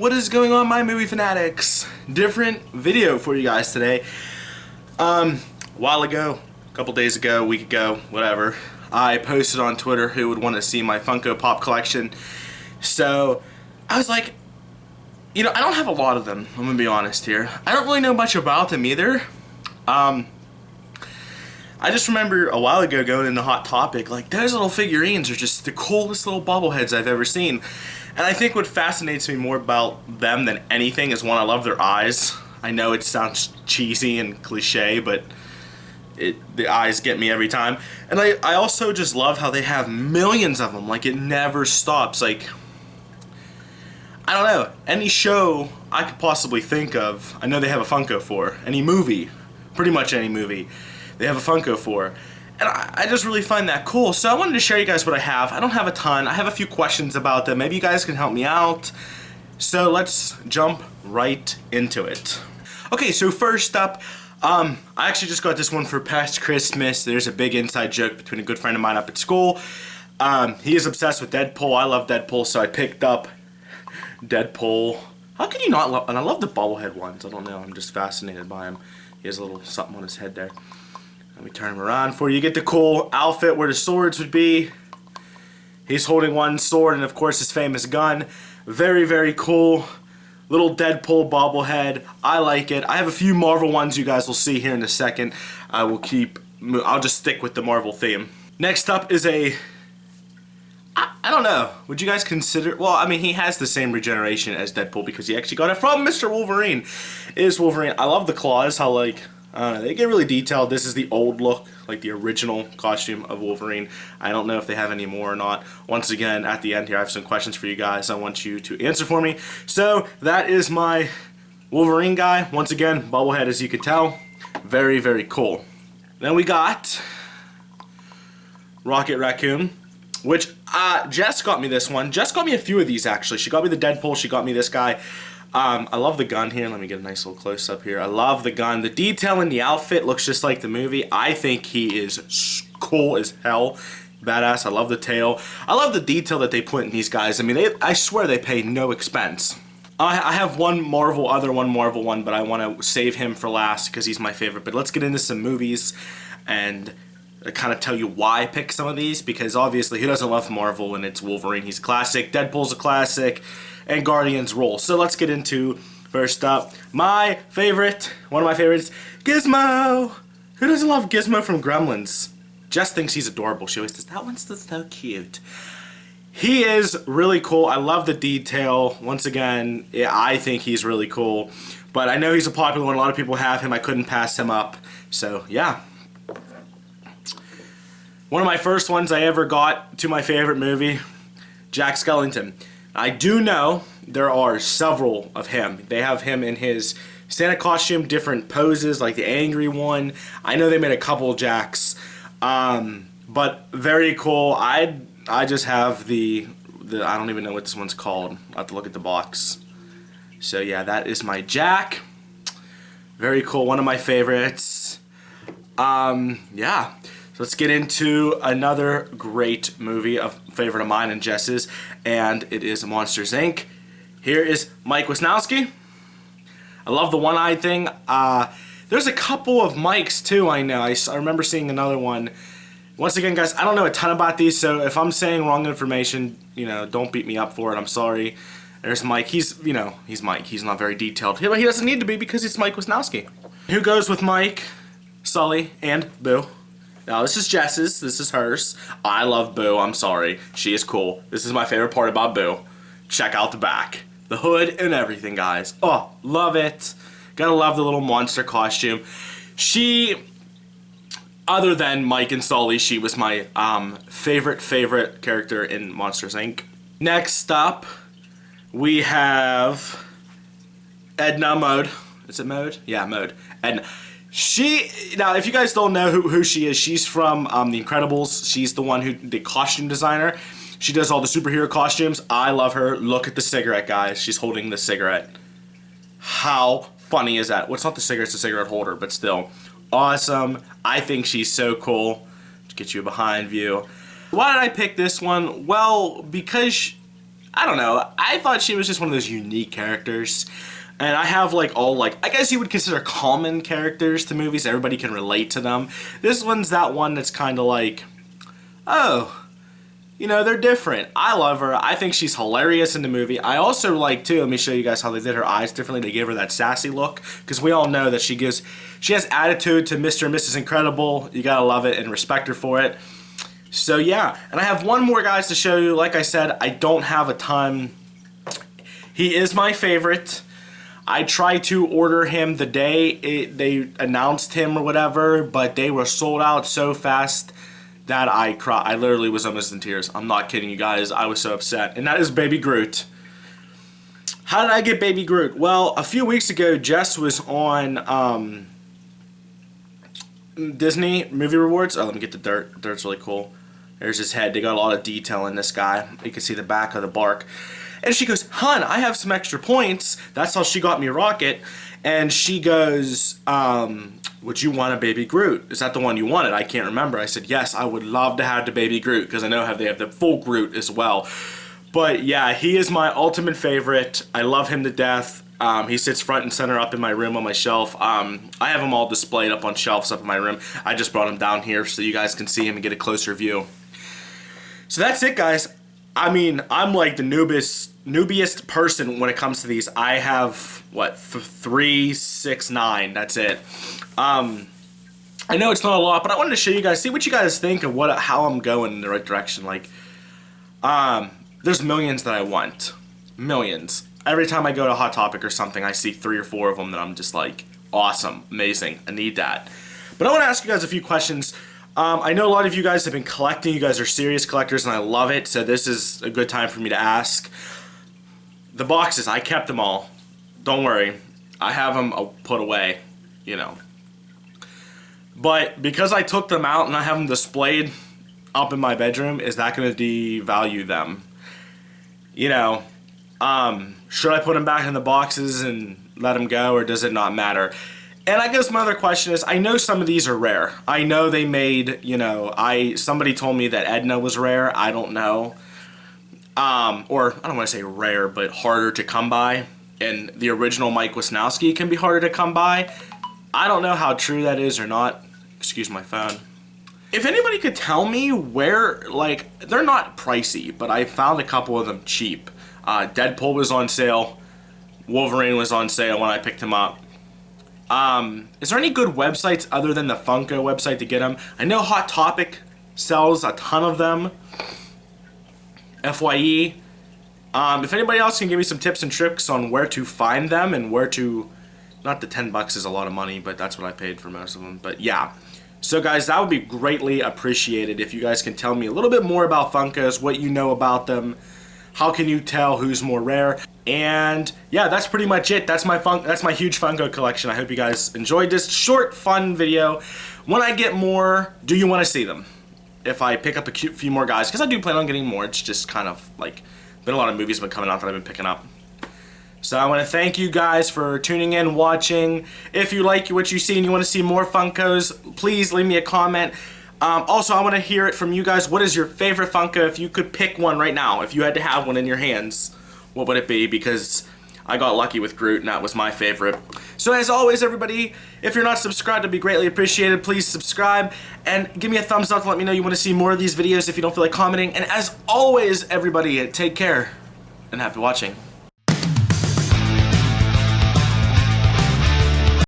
What is going on, my movie fanatics? Different video for you guys today. A while ago, a couple days ago, a week ago, whatever, I posted on Twitter who would want to see my Funko Pop collection. So I was like, you know, I don't have a lot of them, I'm gonna be honest here. I don't really know much about them either. I just remember a while ago going into Hot Topic, like, those little figurines are just the coolest little bobbleheads I've ever seen. And I think what fascinates me more about them than anything is, one, I love their eyes. I know it sounds cheesy and cliche, but the eyes get me every time. And I also just love how they have millions of them, like, it never stops. Like, I don't know, any show I could possibly think of, I know they have a Funko for. Any movie, pretty much any movie, they have a Funko for. And I just really find that cool. So I wanted to share you guys what I have. I don't have a ton. I have a few questions about them. Maybe you guys can help me out. So let's jump right into it. Okay, so first up, I actually just got this one for past Christmas. There's a big inside joke between a good friend of mine up at school. He is obsessed with Deadpool. I love Deadpool, so I picked up Deadpool. How can you not love? And I love the bobblehead ones. I don't know. I'm just fascinated by him. He has a little something on his head there. Let me turn him around for you. You get the cool outfit where the swords would be. He's holding one sword and, of course, his famous gun. Very, very cool. Little Deadpool bobblehead. I like it. I have a few Marvel ones you guys will see here in a second. I'll just stick with the Marvel theme. Next up is I don't know. Would you guys consider... Well, I mean, he has the same regeneration as Deadpool because he actually got it from Mr. Wolverine. It is Wolverine. I love the claws. How, like... they get really detailed. This is the old look, like the original costume of Wolverine. I don't know if they have any more or not. Once again, at the end here, I have some questions for you guys I want you to answer for me. So, that is my Wolverine guy. Once again, bobblehead, as you can tell. Very, very cool. Then we got Rocket Raccoon, which Jess got me this one. Jess got me a few of these, actually. She got me the Deadpool. She got me this guy. I love the gun here. Let me get a nice little close-up here. I love the gun. The detail in the outfit looks just like the movie. I think he is cool as hell. Badass. I love the tail. I love the detail that they put in these guys. I mean, I swear they pay no expense. I have one Marvel one, but I want to save him for last because he's my favorite. But let's get into some movies and kind of tell you why I picked some of these, because obviously who doesn't love Marvel when it's Wolverine? He's a classic. Deadpool's a classic. And Guardians roll. So let's get into, first up, my favorite, one of my favorites, Gizmo. Who doesn't love Gizmo from Gremlins? Jess thinks he's adorable. She always says, that one's so cute. He is really cool. I love the detail. Once again, yeah, I think he's really cool. But I know he's a popular one. A lot of people have him. I couldn't pass him up. So, yeah. One of my first ones I ever got to my favorite movie, Jack Skellington. I do know there are several of him. They have him in his Santa costume, different poses, like the angry one. I know they made a couple Jacks, but very cool. I just have the I don't even know what this one's called. I'll have to look at the box. So yeah, that is my Jack. Very cool. One of my favorites. Yeah. So let's get into another great movie, a favorite of mine and Jess's, and it is Monsters, Inc. Here is Mike Wisnowski. I love the one-eyed thing. There's a couple of Mikes, too, I know. I remember seeing another one. Once again, guys, I don't know a ton about these, so if I'm saying wrong information, you know, don't beat me up for it. I'm sorry. There's Mike. He's Mike. He's not very detailed. But he doesn't need to be because it's Mike Wisnowski. Who goes with Mike, Sully, and Boo? Now, this is Jess's. This is hers. I love Boo. I'm sorry. She is cool. This is my favorite part about Boo. Check out the back. The hood and everything, guys. Oh, love it. Gotta love the little monster costume. She, other than Mike and Sully, she was my favorite character in Monsters, Inc. Next up, we have Edna Mode. Is it Mode? Yeah, Mode. Edna. Now, if you guys don't know who she is, she's from The Incredibles. She's the one the costume designer. She does all the superhero costumes. I love her. Look at the cigarette, guys. She's holding the cigarette. How funny is that? Well, it's not the cigarette, it's the cigarette holder, but still. Awesome. I think she's so cool. Let's get you a behind view. Why did I pick this one? Well, because I don't know, I thought she was just one of those unique characters. And I have like all like, I guess you would consider common characters to movies. Everybody can relate to them. This one's that one that's kind of like, oh, you know, they're different. I love her. I think she's hilarious in the movie. I also like, too, let me show you guys how they did her eyes differently. They gave her that sassy look, because we all know that she has attitude to Mr. and Mrs. Incredible. You gotta love it and respect her for it. So, yeah. And I have one more, guys, to show you. Like I said, I don't have a ton. He is my favorite. I tried to order him the day they announced him or whatever, but they were sold out so fast that I cried. I literally was almost in tears. I'm not kidding you guys. I was so upset. And that is Baby Groot. How did I get Baby Groot? Well, a few weeks ago, Jess was on Disney Movie Rewards. Oh, let me get the dirt. The dirt's really cool. There's his head. They got a lot of detail in this guy. You can see the back of the bark. And she goes, "Hun, I have some extra points." That's how she got me Rocket. And she goes, "Would you want a Baby Groot? Is that the one you wanted?" I can't remember. I said, "Yes, I would love to have the Baby Groot," because I know how they have the full Groot as well. But yeah, he is my ultimate favorite. I love him to death. He sits front and center up in my room on my shelf. I have them all displayed up on shelves up in my room. I just brought him down here so you guys can see him and get a closer view. So that's it, guys. I mean, I'm like the noobiest person when it comes to these. I have, what, 3, 6, 9. That's it. I know it's not a lot, but I wanted to show you guys, see what you guys think of how I'm going in the right direction. Like, there's millions that I want. Millions. Every time I go to Hot Topic or something, I see 3 or 4 of them that I'm just like, awesome, amazing, I need that. But I want to ask you guys a few questions. I know a lot of you guys have been collecting. You guys are serious collectors, and I love it. So this is a good time for me to ask. The boxes, I kept them all. Don't worry. I have them put away, you know. But because I took them out and I have them displayed up in my bedroom, is that going to devalue them? You know, should I put them back in the boxes and let them go, or does it not matter? And I guess my other question is, I know some of these are rare. I know they made, you know, somebody told me that Edna was rare. I don't know. Or, I don't want to say rare, but harder to come by. And the original Mike Wisnowski can be harder to come by. I don't know how true that is or not. Excuse my phone. If anybody could tell me where, like, they're not pricey, but I found a couple of them cheap. Deadpool was on sale. Wolverine was on sale when I picked him up. Is there any good websites other than the Funko website to get them? I know Hot Topic sells a ton of them. FYE. If anybody else can give me some tips and tricks on where to find them and where to... Not the $10 is a lot of money, but that's what I paid for most of them. But yeah. So guys, that would be greatly appreciated if you guys can tell me a little bit more about Funkos, what you know about them. How can you tell who's more rare? And yeah, that's pretty much it. That's my huge Funko collection. I hope you guys enjoyed this short, fun video. When I get more, do you want to see them? If I pick up a few more guys, because I do plan on getting more. It's just kind of like, been a lot of movies been coming out that I've been picking up. So I want to thank you guys for tuning in, watching. If you like what you see and you want to see more Funkos, please leave me a comment. Also, I want to hear it from you guys. What is your favorite Funko? If you could pick one right now, if you had to have one in your hands, what would it be? Because I got lucky with Groot, and that was my favorite. So as always, everybody, if you're not subscribed, it'd be greatly appreciated. Please subscribe, and give me a thumbs up to let me know you want to see more of these videos if you don't feel like commenting. And as always, everybody, take care, and happy watching.